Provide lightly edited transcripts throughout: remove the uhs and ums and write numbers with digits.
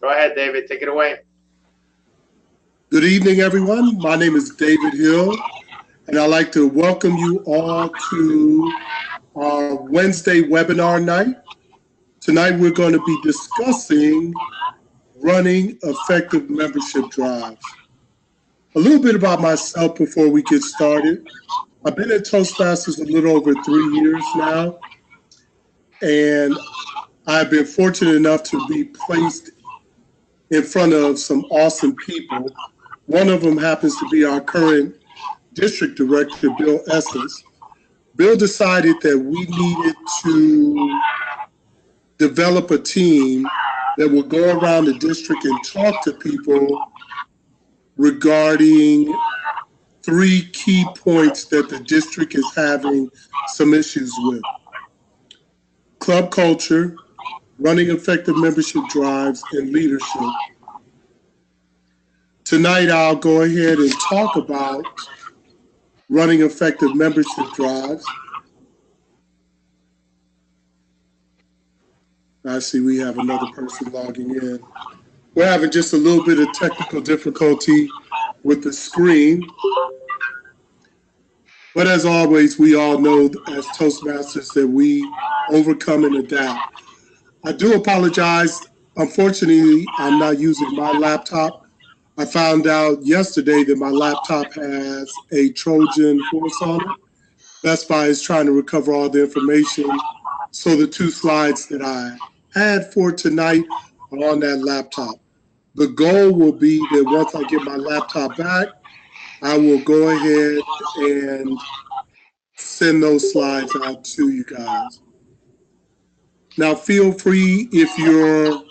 Go ahead, David. Take it away. Good evening, everyone. My name is David Hill, and I'd like to welcome you all to our Wednesday webinar night. Tonight, we're going to be discussing running effective membership drives. A little bit about myself before we get started. I've been at Toastmasters a little over 3 years now, and I've been fortunate enough to be placed in front of some awesome people. One of them happens to be our current district director, Bill Essence. Bill decided that we needed to develop a team that will go around the district and talk to people regarding 3 key points that the district is having some issues with: club culture, running effective membership drives, and leadership. Tonight, I'll go ahead and talk about running effective membership drives. I see we have another person logging in. We're having just a little bit of technical difficulty with the screen. But as always, we all know as Toastmasters that we overcome and adapt. I do apologize. Unfortunately, I'm not using my laptop. I found out yesterday that my laptop has a Trojan horse on it. Best Buy is trying to recover all the information. So the 2 slides that I had for tonight are on that laptop. The goal will be that once I get my laptop back, I will go ahead and send those slides out to you guys. Now, feel free, if you're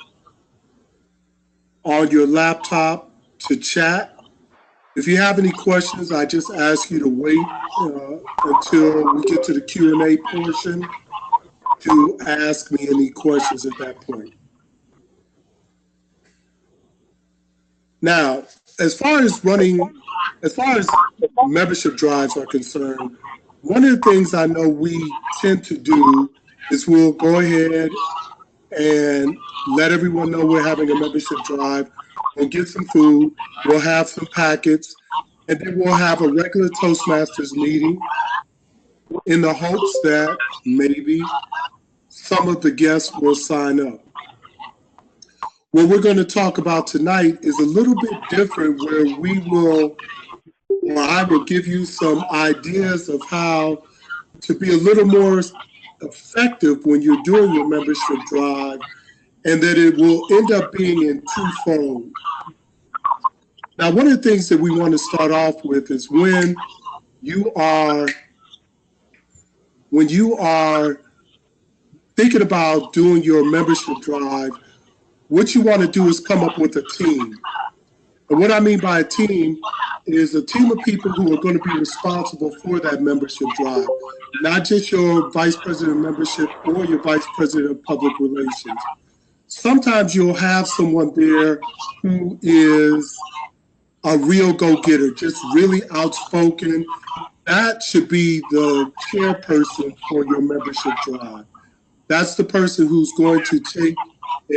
on your laptop, to chat. If you have any questions, I just ask you to wait until we get to the Q&A portion to ask me any questions at that point. Now, as far as membership drives are concerned, one of the things I know we tend to do is we'll go ahead and let everyone know we're having a membership drive. We'll get some food, we'll have some packets, and then we'll have a regular Toastmasters meeting in the hopes that maybe some of the guests will sign up. What we're going to talk about tonight is a little bit different, where I will give you some ideas of how to be a little more effective when you're doing your membership drive, and that it will end up being in twofold. Now, one of the things that we want to start off with is when you are thinking about doing your membership drive, what you want to do is come up with a team. And what I mean by a team is a team of people who are going to be responsible for that membership drive, not just your vice president of membership or your vice president of public relations. Sometimes you'll have someone there who is a real go-getter, just really outspoken. That should be the chairperson for your membership drive. That's the person who's going to take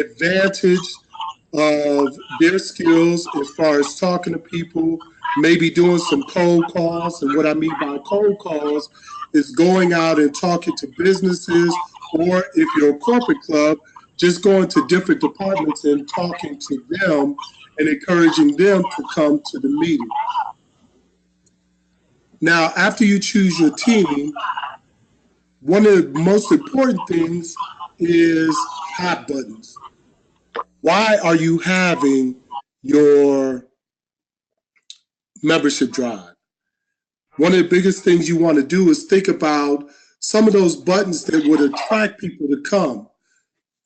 advantage of their skills as far as talking to people, maybe doing some cold calls. And what I mean by cold calls is going out and talking to businesses, or if you're a corporate club, just going to different departments and talking to them and encouraging them to come to the meeting. Now, after you choose your team, one of the most important things is hot buttons. Why are you having your membership drive? One of the biggest things you want to do is think about some of those buttons that would attract people to come,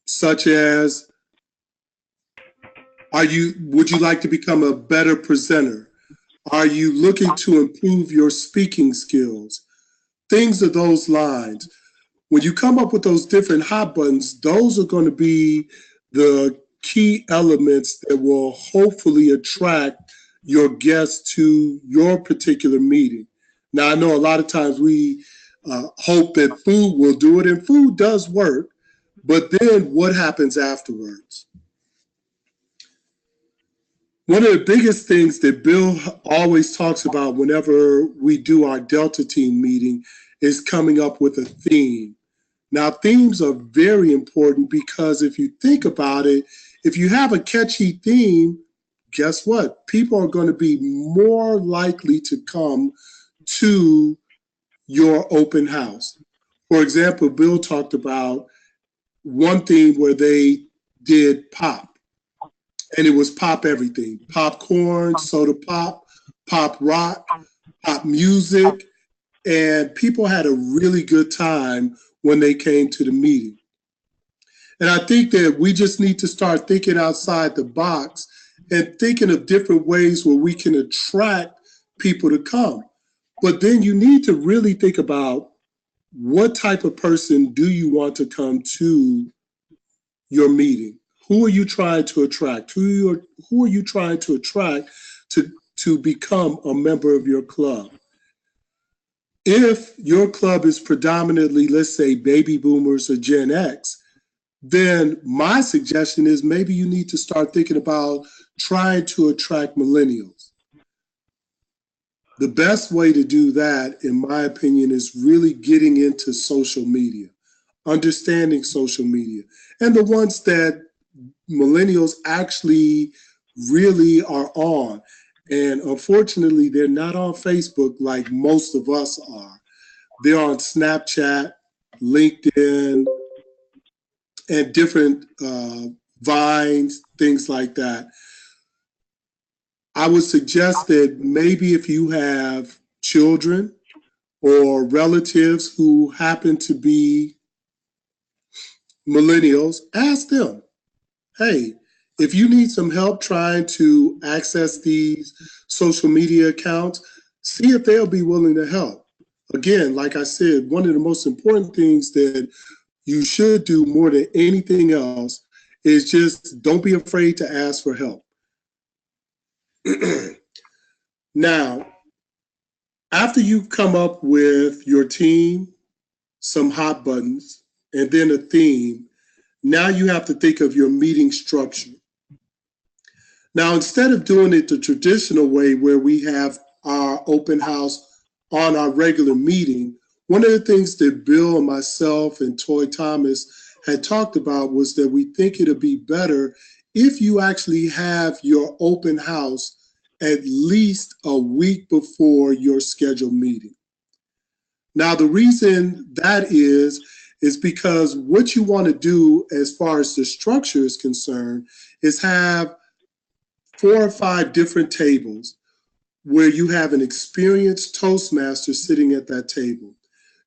such as, would you like to become a better presenter? Are you looking to improve your speaking skills? Things of those lines. When you come up with those different hot buttons, those are going to be the key elements that will hopefully attract your guests to your particular meeting. Now, I know a lot of times we hope that food will do it, and food does work, but then what happens afterwards? One of the biggest things that Bill always talks about whenever we do our Delta team meeting is coming up with a theme. Now, themes are very important because if you think about it, if you have a catchy theme, guess what? People are going to be more likely to come to your open house. For example, Bill talked about one theme where they did pop, and it was pop everything: popcorn, soda pop, pop rock, pop music, and people had a really good time when they came to the meeting. And I think that we just need to start thinking outside the box and thinking of different ways where we can attract people to come. But then you need to really think about what type of person do you want to come to your meeting? Who are you trying to attract? Who are you trying to attract to become a member of your club? If your club is predominantly, let's say, baby boomers or Gen X, then my suggestion is maybe you need to start thinking about trying to attract millennials. The best way to do that, in my opinion, is really getting into social media, understanding social media, and the ones that millennials actually really are on. And unfortunately, they're not on Facebook like most of us are. They're on Snapchat, LinkedIn, and different vines, things like that. I would suggest that maybe if you have children or relatives who happen to be millennials, ask them, hey, if you need some help trying to access these social media accounts, see if they'll be willing to help. Again, like I said, one of the most important things that you should do more than anything else is just don't be afraid to ask for help. Now, after you've come up with your team, some hot buttons, and then a theme, now you have to think of your meeting structure. Now, instead of doing it the traditional way where we have our open house on our regular meeting, one of the things that Bill and myself and Toy Thomas had talked about was that we think it'd be better if you actually have your open house at least a week before your scheduled meeting. Now, the reason that is because what you want to do as far as the structure is concerned is have 4 or 5 different tables where you have an experienced Toastmaster sitting at that table.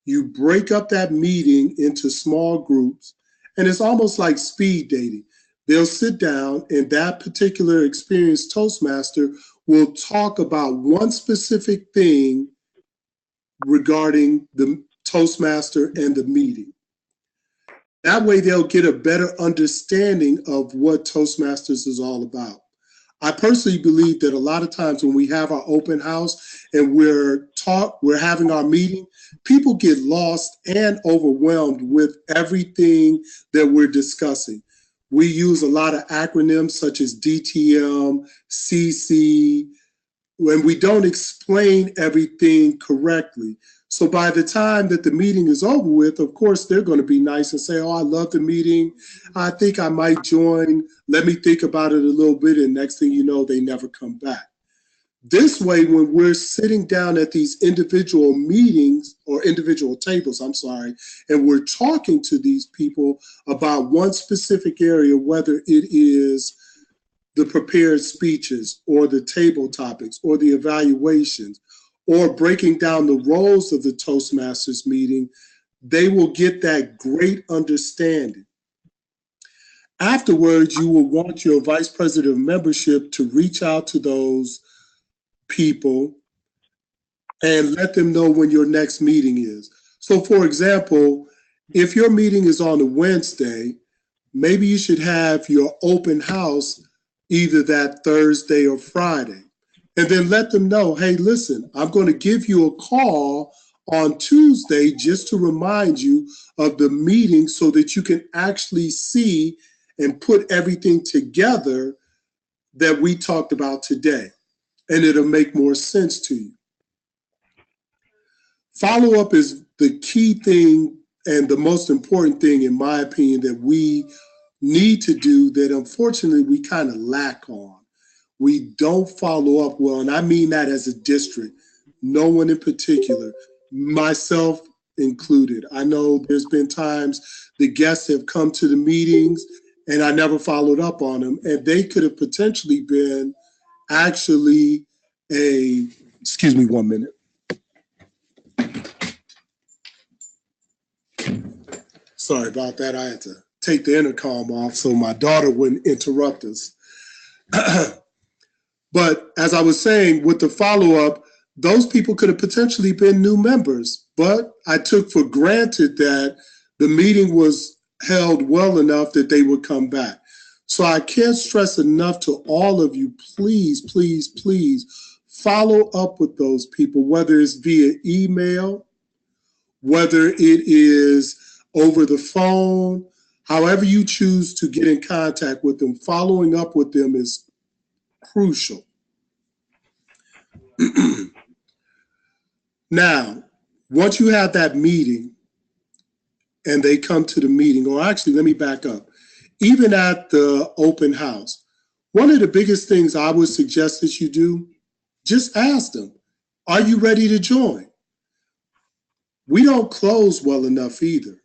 You break up that meeting into small groups, and it's almost like speed dating. They'll sit down, and that particular experienced Toastmaster will talk about one specific thing regarding the Toastmaster and the meeting. That way they'll get a better understanding of what Toastmasters is all about. I personally believe that a lot of times when we have our open house and we're having our meeting, people get lost and overwhelmed with everything that we're discussing. We use a lot of acronyms such as DTM, CC, when we don't explain everything correctly. So by the time that the meeting is over with, of course, they're going to be nice and say, oh, I love the meeting. I think I might join. Let me think about it a little bit. And next thing you know, they never come back. This way, when we're sitting down at these individual meetings or individual tables, and we're talking to these people about one specific area, whether it is the prepared speeches or the table topics or the evaluations, or breaking down the roles of the Toastmasters meeting, they will get that great understanding. Afterwards, you will want your vice president of membership to reach out to those people and let them know when your next meeting is. So for example, if your meeting is on a Wednesday, maybe you should have your open house either that Thursday or Friday. And then let them know, hey, listen, I'm going to give you a call on Tuesday just to remind you of the meeting so that you can actually see and put everything together that we talked about today, and it'll make more sense to you. Follow-up is the key thing and the most important thing, in my opinion, that we need to do that unfortunately we kind of lack on. We don't follow up well, and I mean that as a district, no one in particular, myself included. I know there's been times the guests have come to the meetings and I never followed up on them, and they could have potentially been actually excuse me 1 minute. Sorry about that. I had to take the intercom off so my daughter wouldn't interrupt us. But as I was saying, with the follow-up, those people could have potentially been new members, but I took for granted that the meeting was held well enough that they would come back. So I can't stress enough to all of you, please, please, please follow up with those people, whether it's via email, whether it is over the phone, however you choose to get in contact with them, following up with them is crucial. Now, once you have that meeting and they come to the meeting, or actually, let me back up. Even at the open house, one of the biggest things I would suggest that you do, just ask them, are you ready to join? We don't close well enough either.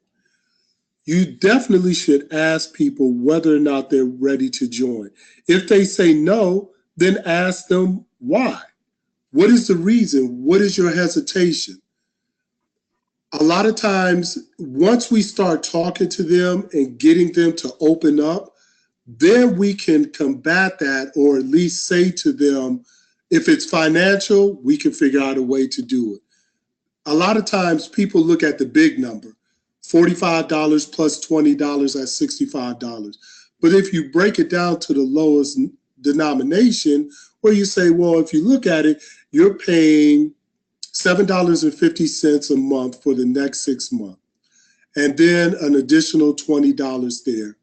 You definitely should ask people whether or not they're ready to join. If they say no, then ask them why. What is the reason? What is your hesitation? A lot of times, once we start talking to them and getting them to open up, then we can combat that, or at least say to them, if it's financial, we can figure out a way to do it. A lot of times people look at the big number, $45 plus $20, that's $65. But if you break it down to the lowest denomination, where you say, well, if you look at it, you're paying $7.50 a month for the next 6 months, and then an additional $20 there.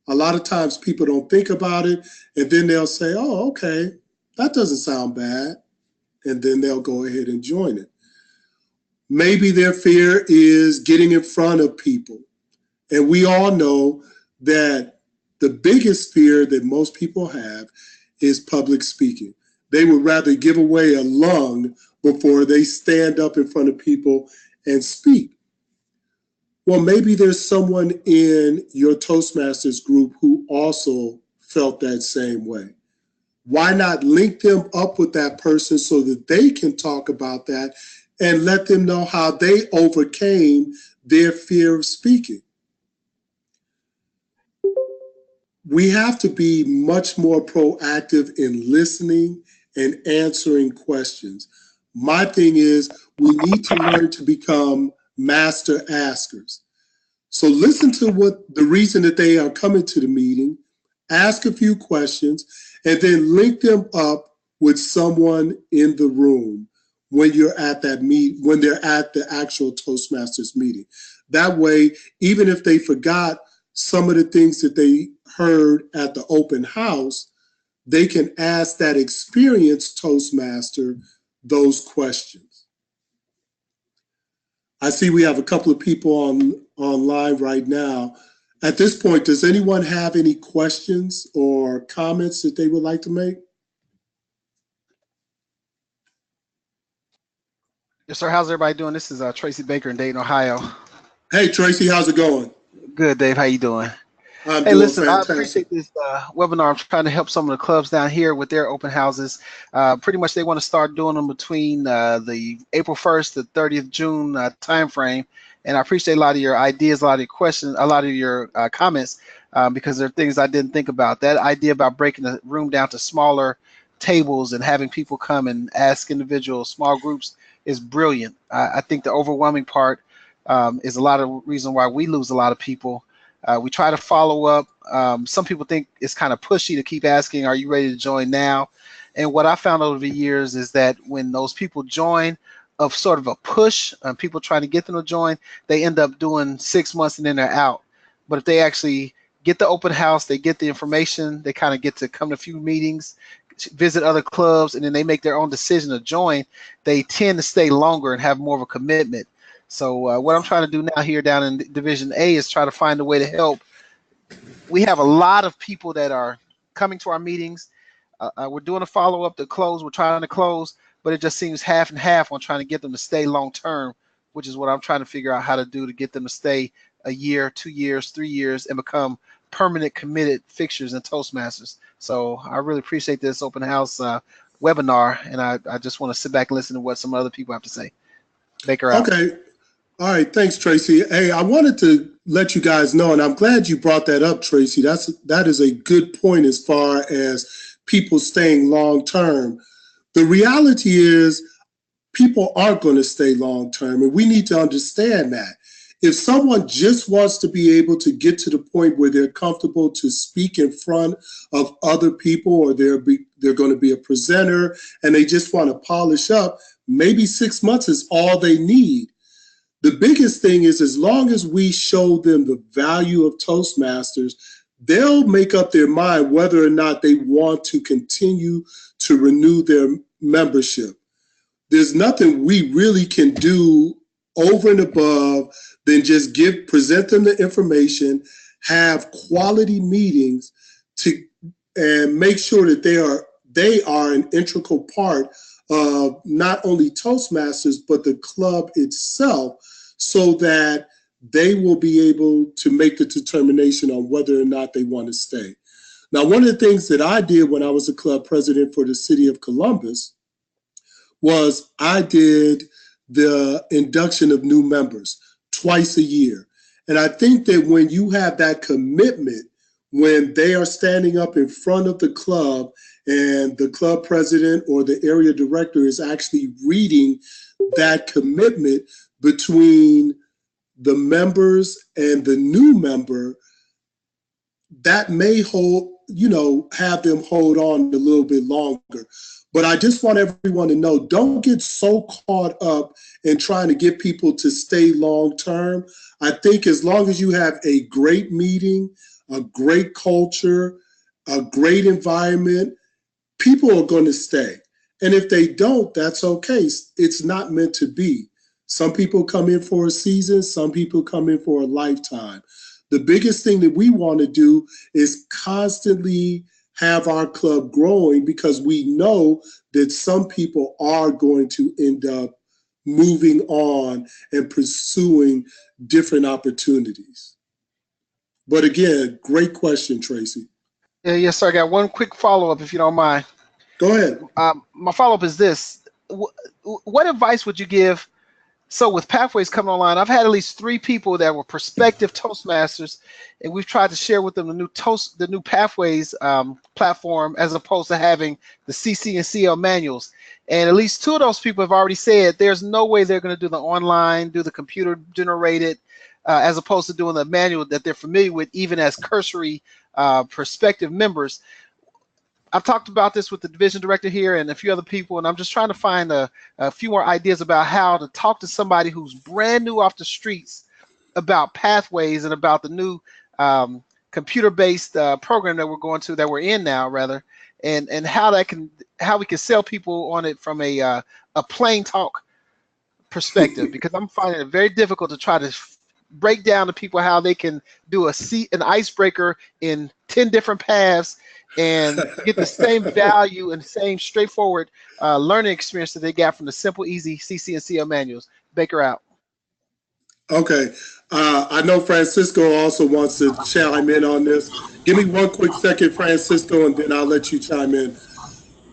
A lot of times people don't think about it, and then they'll say, oh, okay, that doesn't sound bad, and then they'll go ahead and join it. Maybe their fear is getting in front of people. And we all know that the biggest fear that most people have is public speaking. They would rather give away a lung before they stand up in front of people and speak. Well, maybe there's someone in your Toastmasters group who also felt that same way. Why not link them up with that person so that they can talk about that and let them know how they overcame their fear of speaking? We have to be much more proactive in listening and answering questions. My thing is, we need to learn to become master askers. So listen to what the reason that they are coming to the meeting, ask a few questions, and then link them up with someone in the room when you're at that when they're at the actual Toastmasters meeting. That way, even if they forgot some of the things that they heard at the open house, they can ask that experienced Toastmaster those questions. I see we have a couple of people online right now. At this point, does anyone have any questions or comments that they would like to make? Yes, sir. How's everybody doing? This is Tracy Baker in Dayton, Ohio. Hey, Tracy, how's it going? Good, Dave. How you doing? I'm Hey, doing listen, fantastic. I appreciate this webinar. I'm trying to help some of the clubs down here with their open houses. Pretty much they want to start doing them between the April 1st to 30th June timeframe. And I appreciate a lot of your ideas, a lot of your questions, a lot of your comments, because there are things I didn't think about. That idea about breaking the room down to smaller tables and having people come and ask individual small groups is brilliant. I think the overwhelming part is a lot of reason why we lose a lot of people. We try to follow up. Some people think it's kind of pushy to keep asking, are you ready to join now? And what I found over the years is that when those people join of sort of a push, people trying to get them to join, they end up doing 6 months and then they're out. But if they actually get the open house, they get the information, they kind of get to come to a few meetings, visit other clubs, and then they make their own decision to join, they tend to stay longer and have more of a commitment. So what I'm trying to do now here down in Division A is try to find a way to help. We have a lot of people that are coming to our meetings. We're doing a follow-up to close. We're trying to close, but it just seems half and half on trying to get them to stay long-term, which is what I'm trying to figure out how to do to get them to stay a year, 2 years, 3 years, and become permanent committed fixtures in Toastmasters. So I really appreciate this open house webinar, and I just want to sit back and listen to what some other people have to say. Baker out. Okay. All right. Thanks, Tracy. Hey, I wanted to let you guys know, and I'm glad you brought that up, Tracy. That is a good point as far as people staying long term. The reality is people aren't going to stay long term, and we need to understand that. If someone just wants to be able to get to the point where they're comfortable to speak in front of other people, or they're going to be a presenter and they just want to polish up, maybe 6 months is all they need. The biggest thing is, as long as we show them the value of Toastmasters, they'll make up their mind whether or not they want to continue to renew their membership. There's nothing we really can do over and above than just present them the information, have quality meetings and make sure that they are an integral part of not only Toastmasters, but the club itself, so that they will be able to make the determination on whether or not they want to stay. Now, one of the things that I did when I was a club president for the city of Columbus was I did the induction of new members twice a year. And I think that when you have that commitment, when they are standing up in front of the club and the club president or the area director is actually reading that commitment between the members and the new member, that may have them hold on a little bit longer. But I just want everyone to know, don't get so caught up in trying to get people to stay long term. I think as long as you have a great meeting, a great culture, a great environment, people are going to stay. And if they don't, that's okay. It's not meant to be. Some people come in for a season, some people come in for a lifetime. The biggest thing that we want to do is constantly have our club growing, because we know that some people are going to end up moving on and pursuing different opportunities. But again, great question, Tracy. Yes, sir. I got one quick follow-up, if you don't mind. Go ahead. My follow-up is this. What advice would you give? So with Pathways coming online, I've had at least 3 people that were prospective Toastmasters, and we've tried to share with them the new Pathways platform, as opposed to having the CC and CL manuals. And at least 2 of those people have already said there's no way they're going to do the online, do the computer generated, as opposed to doing the manual that they're familiar with, even as cursory prospective members. I've talked about this with the division director here and a few other people, and I'm just trying to find a few more ideas about how to talk to somebody who's brand new off the streets about Pathways and about the new computer-based program that we're in now, rather, and how we can sell people on it from a plain talk perspective, because I'm finding it very difficult to try to break down to people how they can do an icebreaker in 10 different paths and get the same value and same straightforward learning experience that they got from the simple, easy CC and CL manuals. Baker out. Okay. I know Francisco also wants to chime in on this. Give me one quick second, Francisco, and then I'll let you chime in.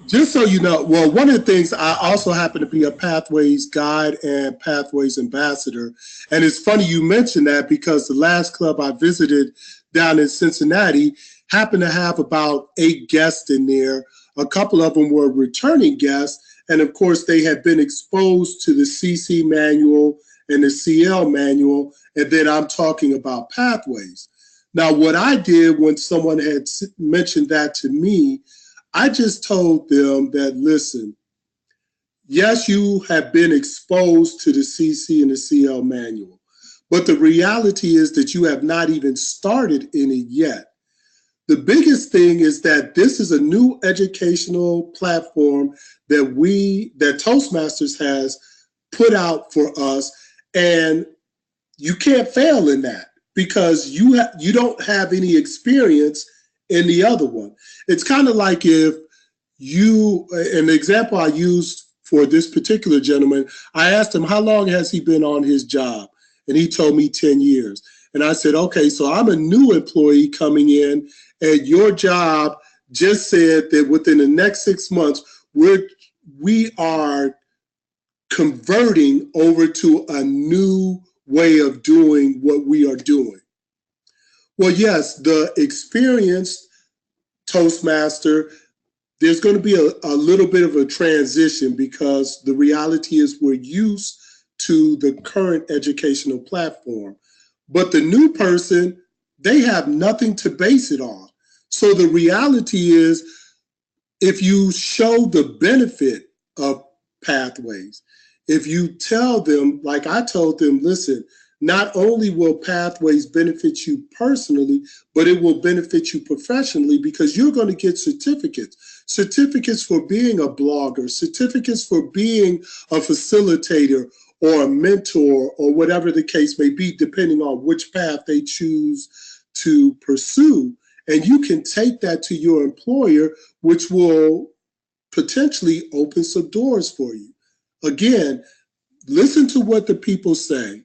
Just so you know, well, one of the things, I also happen to be a Pathways guide and Pathways ambassador. And it's funny you mentioned that, because the last club I visited down in Cincinnati happened to have about 8 guests in there. A couple of them were returning guests. And of course, they had been exposed to the CC manual and the CL manual. And then I'm talking about Pathways. Now, what I did when someone had mentioned that to me, I just told them that, listen, yes, you have been exposed to the CC and the CL manual, But the reality is that you have not even started in it yet. The biggest thing is that this is a new educational platform that Toastmasters has put out for us, and you can't fail in that because you don't have any experience in the other one. It's kind of like if an example I used for this particular gentleman, I asked him how long has he been on his job, and he told me 10 years. And I said, okay, so I'm a new employee coming in, and your job just said that within the next 6 months we are converting over to a new way of doing what we are doing. Well, yes, the experienced Toastmaster, there's going to be a little bit of a transition because the reality is we're used to the current educational platform. But the new person, they have nothing to base it on. So the reality is, if you show the benefit of pathways, if you tell them, like I told them, listen, not only will pathways benefit you personally, but it will benefit you professionally because you're going to get certificates for being a blogger, certificates for being a facilitator or a mentor or whatever the case may be, depending on which path they choose to pursue. And you can take that to your employer, which will potentially open some doors for you. Again, listen to what the people say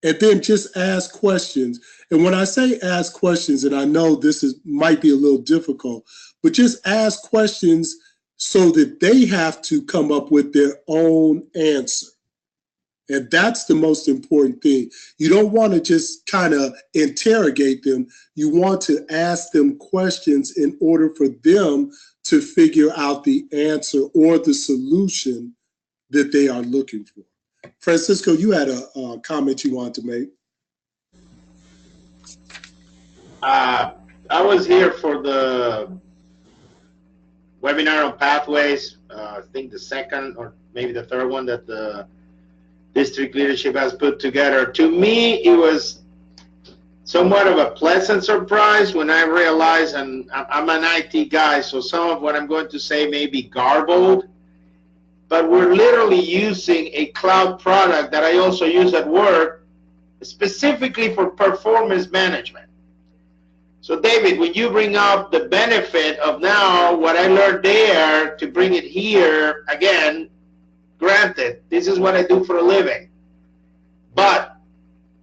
and then just ask questions. And when I say ask questions, and I know might be a little difficult, but just ask questions so that they have to come up with their own answer. And that's the most important thing. You don't want to just kind of interrogate them. You want to ask them questions in order for them to figure out the answer or the solution that they are looking for. Francisco, you had a comment you wanted to make. I was here for the webinar on pathways. I think the second or maybe the third one that the district leadership has put together. To me, it was somewhat of a pleasant surprise when I realized, and I'm an IT guy, so some of what I'm going to say may be garbled, but we're literally using a cloud product that I also use at work specifically for performance management. So David, when you bring up the benefit of now what I learned there to bring it here, again, granted, this is what I do for a living. But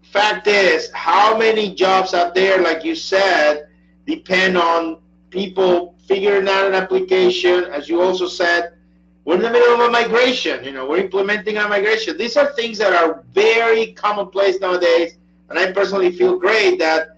fact is, how many jobs out there, like you said, depend on people figuring out an application. As you also said, we're in the middle of a migration. We're implementing a migration. These are things that are very commonplace nowadays. And I personally feel great that,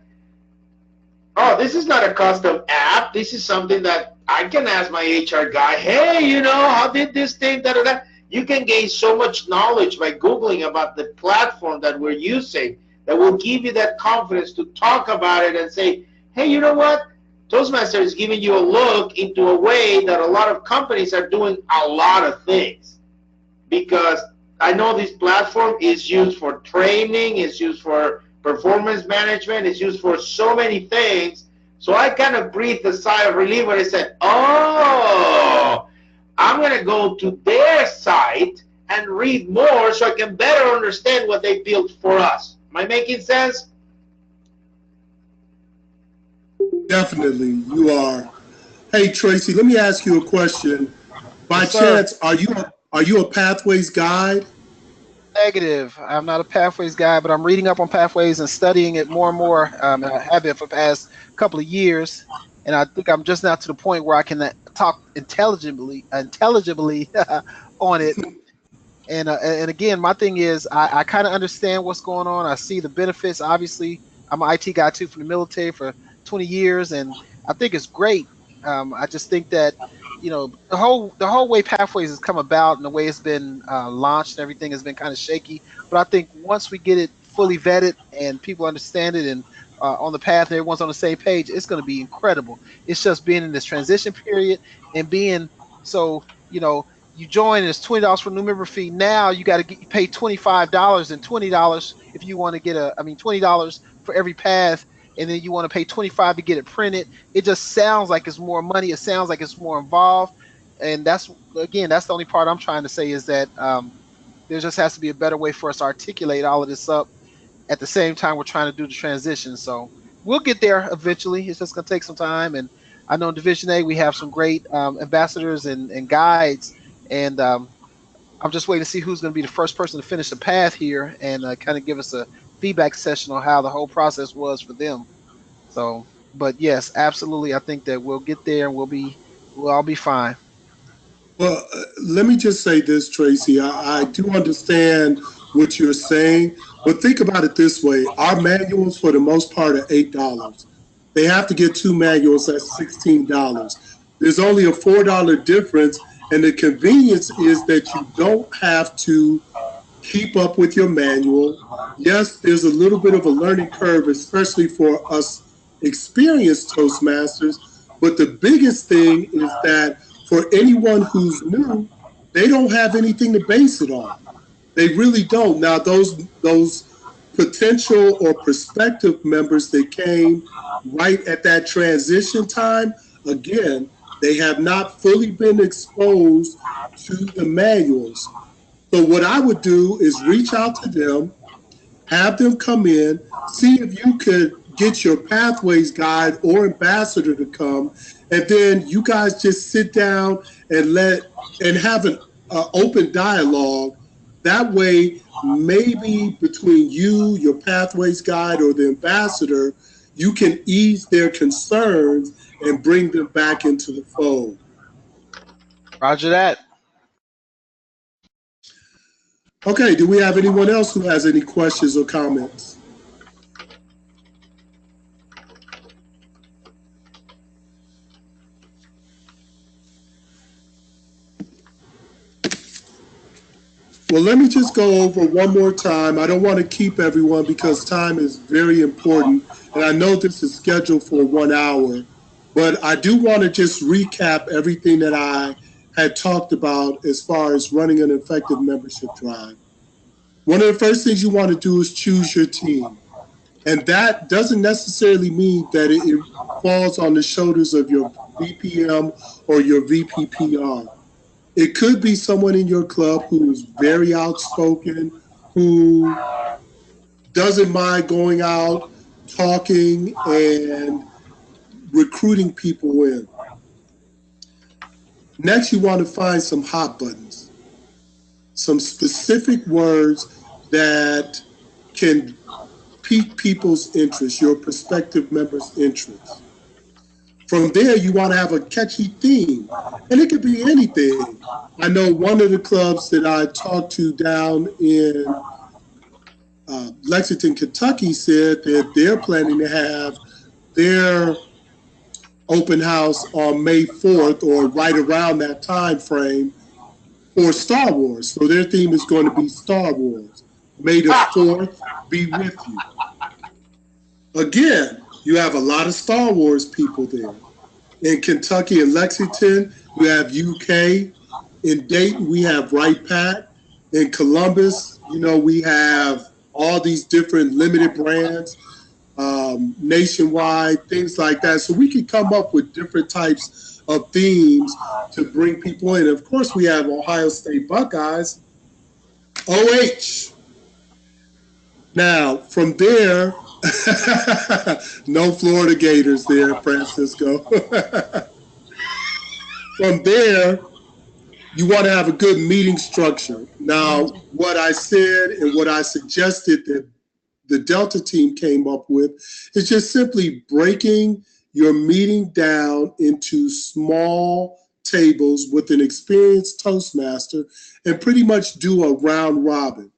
oh, this is not a custom app. This is something that I can ask my HR guy, hey, how did this thing, da, da, da. You can gain so much knowledge by Googling about the platform that we're using that will give you that confidence to talk about it and say, hey, you know what? Toastmasters is giving you a look into a way that a lot of companies are doing a lot of things. Because I know this platform is used for training, it's used for performance management, it's used for so many things. So I kind of breathed a sigh of relief when I said, oh, I'm going to go to their site and read more so I can better understand what they built for us. Am I making sense? Definitely, you are. Hey, Tracy, let me ask you a question. By Yes, sir. chance, are you a Pathways guide? Negative. I'm not a pathways guy, but I'm reading up on pathways and studying it more and more. And I have been for the past couple of years, and I think I'm just now to the point where I can talk intelligibly on it. And again, my thing is, I kind of understand what's going on. I see the benefits. Obviously, I'm an IT guy too from the military for 20 years, and I think it's great. I just think that the whole way Pathways has come about and the way it's been launched and everything has been kind of shaky. But I think once we get it fully vetted and people understand it and on the path and everyone's on the same page, it's going to be incredible. It's just being in this transition period and being so. You join and it's $20 for new member fee. Now you got to get you pay $25 and $20 if you want to get $20 for every path, and then you want to pay 25 to get it printed. It just sounds like it's more money. It sounds like it's more involved, and that's the only part I'm trying to say is that there just has to be a better way for us to articulate all of this up at the same time we're trying to do the transition. So we'll get there eventually. It's just going to take some time. And I know in Division A we have some great ambassadors and guides, and I'm just waiting to see who's going to be the first person to finish the path here and kind of give us a feedback session on how the whole process was for them. So, but yes, absolutely, I think that we'll get there and we'll all be fine. Well, let me just say this, Tracy. I do understand what you're saying, but think about it this way. Our manuals, for the most part, are $8. They have to get two manuals, that's $16. There's only a $4 difference, and the convenience is that you don't have to keep up with your manual. Yes, there's a little bit of a learning curve, especially for us experienced Toastmasters, but the biggest thing is that for anyone who's new, they don't have anything to base it on. They really don't. Now, those potential or prospective members that came right at that transition time, again, they have not fully been exposed to the manuals. So what I would do is reach out to them, have them come in, see if you could get your Pathways guide or ambassador to come, and then you guys just sit down and have an open dialogue. That way, maybe between you, your Pathways guide, or the ambassador, you can ease their concerns and bring them back into the fold. Roger that. Okay, do we have anyone else who has any questions or comments? Well, let me just go over one more time. I don't want to keep everyone because time is very important. And I know this is scheduled for 1 hour, but I do want to just recap everything that I had talked about as far as running an effective membership drive. One of the first things you want to do is choose your team. And that doesn't necessarily mean that it falls on the shoulders of your VPM or your VPPR. It could be someone in your club who is very outspoken, who doesn't mind going out, talking, and recruiting people in. Next, you want to find some hot buttons, some specific words that can pique people's interest, your prospective members' interest. From there, you want to have a catchy theme, and it could be anything. I know one of the clubs that I talked to down in Lexington, Kentucky said that they're planning to have their open house on May 4th or right around that time frame for Star Wars. So their theme is going to be Star Wars. May the 4th be with you. Again, you have a lot of Star Wars people there. In Kentucky and Lexington, you have UK. In Dayton, we have Right Pat. In Columbus, we have all these different limited brands, nationwide, things like that. So we can come up with different types of themes to bring people in. Of course, we have Ohio State Buckeyes, OH. Now, from there, no Florida Gators there, Francisco. From there, you want to have a good meeting structure. Now, what I said and what I suggested that the Delta team came up with is just simply breaking your meeting down into small tables with an experienced Toastmaster and pretty much do a round robin.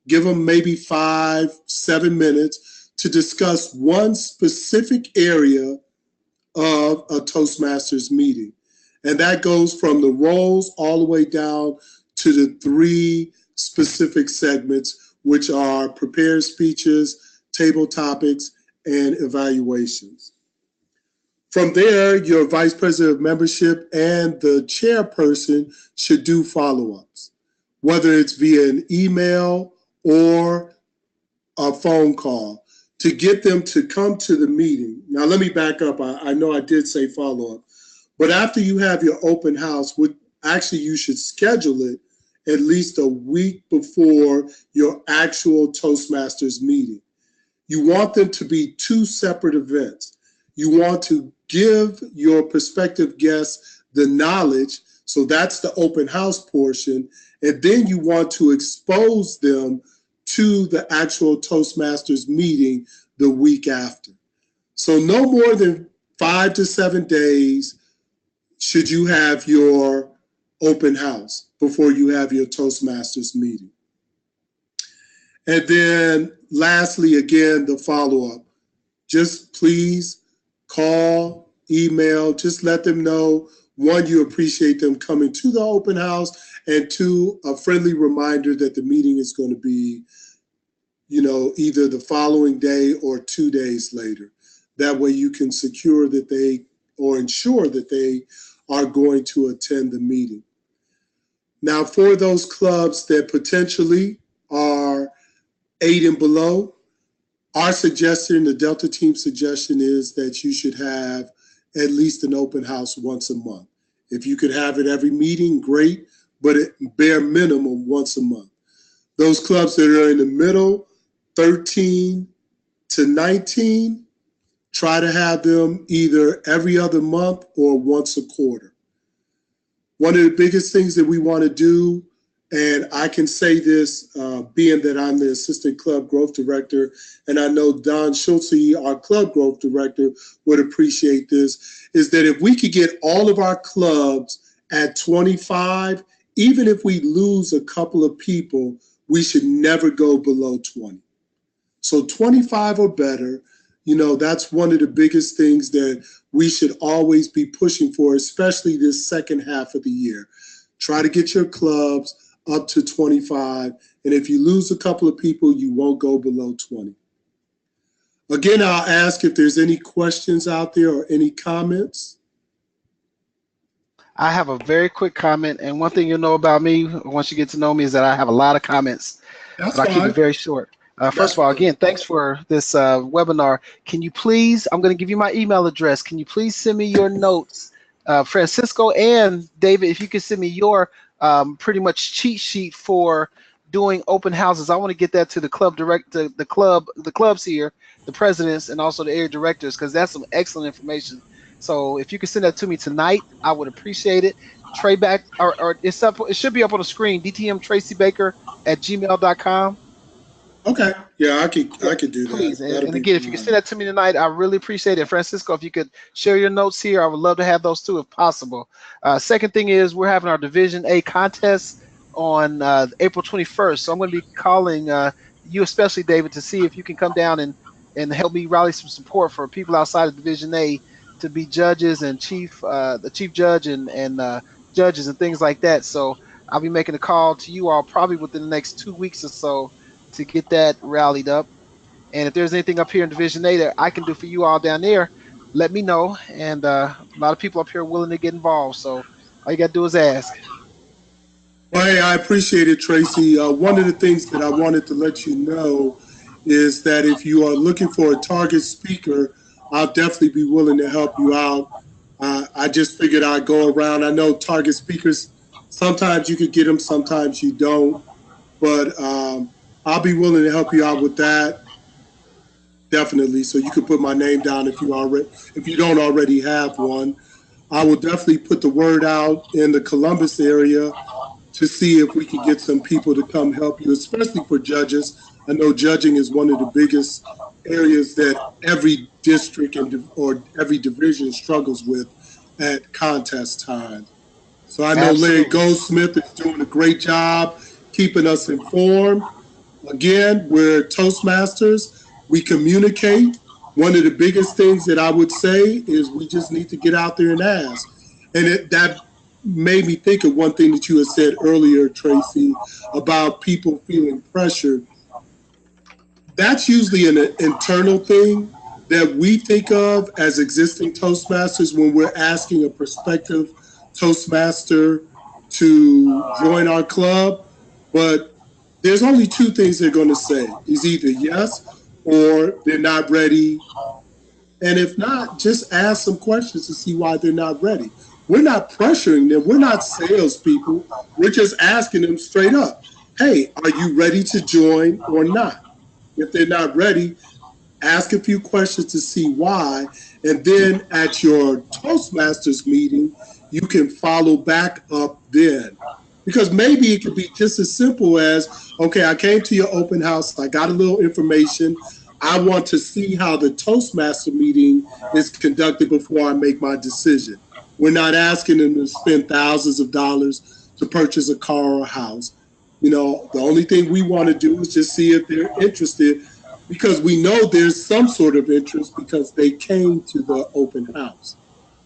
Give them maybe 5-7 minutes to discuss one specific area of a Toastmasters meeting. And that goes from the roles all the way down to the 3 specific segments, which are prepared speeches, table topics, and evaluations. From there, your vice president of membership and the chairperson should do follow-ups, whether it's via an email or a phone call, to get them to come to the meeting. Now, let me back up. I know I did say follow-up, but after you have your open house, actually you should schedule it at least a week before your actual Toastmasters meeting. You want them to be two separate events. You want to give your prospective guests the knowledge, so that's the open house portion, and then you want to expose them to the actual Toastmasters meeting the week after. So no more than 5 to 7 days should you have your open house before you have your Toastmasters meeting. And then lastly, again, the follow-up. Just please call, email, just let them know, one, you appreciate them coming to the open house, and two, a friendly reminder that the meeting is going to be, either the following day or 2 days later. That way you can secure that ensure that they are going to attend the meeting. Now, for those clubs that potentially are 8 and below, our suggestion, the Delta team suggestion, is that you should have at least an open house once a month. If you could have it every meeting, great, but at bare minimum once a month. Those clubs that are in the middle, 13 to 19, try to have them either every other month or once a quarter. One of the biggest things that we want to do, and I can say this being that I'm the assistant club growth director, and I know Don Schultze, our club growth director, would appreciate this, is that if we could get all of our clubs at 25, even if we lose a couple of people, we should never go below 20. So 25 or better, that's one of the biggest things that we should always be pushing for, especially this second half of the year. Try to get your clubs up to 25, and if you lose a couple of people, you won't go below 20. Again, I'll ask if there's any questions out there or any comments. I have a very quick comment, and one thing you'll know about me once you get to know me is that I have a lot of comments, That's but I keep fine. it very short. First of all, again, thanks for this webinar. Can you please, I'm going to give you my email address. Can you please send me your notes? Francisco and David, if you could send me your pretty much cheat sheet for doing open houses. I want to get that to the club the clubs here, the presidents, and also the area directors, because that's some excellent information. So if you could send that to me tonight, I would appreciate it. Trey back, or it's up. It should be up on the screen. dtmtracybaker@gmail.com. Okay. Yeah, I could do Please, that. That'll and be again, if you could fine. send that to me tonight, I really appreciate it. Francisco, if you could share your notes here, I would love to have those too, if possible. Second thing is, we're having our Division A contest on April 21st, so I'm going to be calling you, especially David, to see if you can come down and help me rally some support for people outside of Division A to be judges and the chief judge and judges and things like that. So I'll be making a call to you all probably within the next 2 weeks or so to get that rallied up. And if there's anything up here in Division A that I can do for you all down there, let me know. And a lot of people up here are willing to get involved. So all you got to do is ask. Well, hey, I appreciate it, Tracy. One of the things that I wanted to let you know is that if you are looking for a target speaker, I'll definitely be willing to help you out. I just figured I'd go around. I know target speakers, sometimes you could get them, sometimes you don't. But I'll be willing to help you out with that, definitely. So you could put my name down if you don't already have one. I will definitely put the word out in the Columbus area to see if we can get some people to come help you, especially for judges. I know judging is one of the biggest areas that every district or every division struggles with at contest time. So I know Larry Absolutely. Goldsmith is doing a great job keeping us informed. Again, we're Toastmasters. We communicate. One of the biggest things that I would say is we just need to get out there and ask. And that made me think of one thing that you had said earlier, Tracy, about people feeling pressured. That's usually an internal thing that we think of as existing Toastmasters when we're asking a prospective Toastmaster to join our club, but there's only two things they're going to say. Is either yes or they're not ready. And if not, just ask some questions to see why they're not ready. We're not pressuring them. We're not salespeople. We're just asking them straight up, hey, are you ready to join or not? If they're not ready, ask a few questions to see why. And then at your Toastmasters meeting, you can follow back up then. Because maybe it could be just as simple as, okay, I came to your open house, I got a little information. I want to see how the Toastmaster meeting is conducted before I make my decision. We're not asking them to spend thousands of dollars to purchase a car or a house. You know, the only thing we want to do is just see if they're interested, because we know there's some sort of interest because they came to the open house.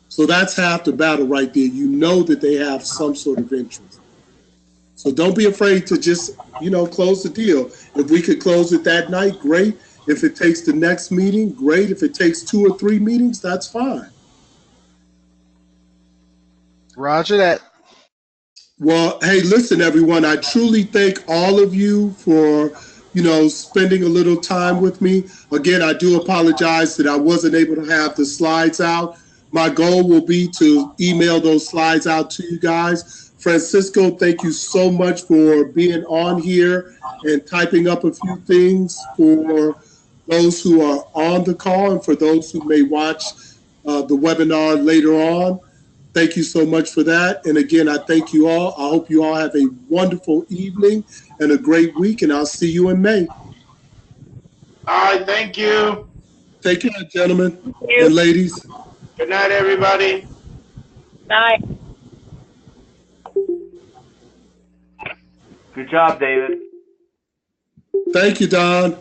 So that's half the battle right there. You know that they have some sort of interest. So don't be afraid to just, close the deal. If we could close it that night, great. If it takes the next meeting, great. If it takes 2 or 3 meetings, that's fine. Roger that. Well, hey, listen, everyone. I truly thank all of you for, spending a little time with me. Again, I do apologize that I wasn't able to have the slides out. My goal will be to email those slides out to you guys. Francisco, thank you so much for being on here and typing up a few things for those who are on the call and for those who may watch the webinar later on. Thank you so much for that. And again, I thank you all. I hope you all have a wonderful evening and a great week, and I'll see you in May. All right, thank you. Take care, gentlemen and ladies. Good night, everybody. Night. Good job, David. Thank you, Don.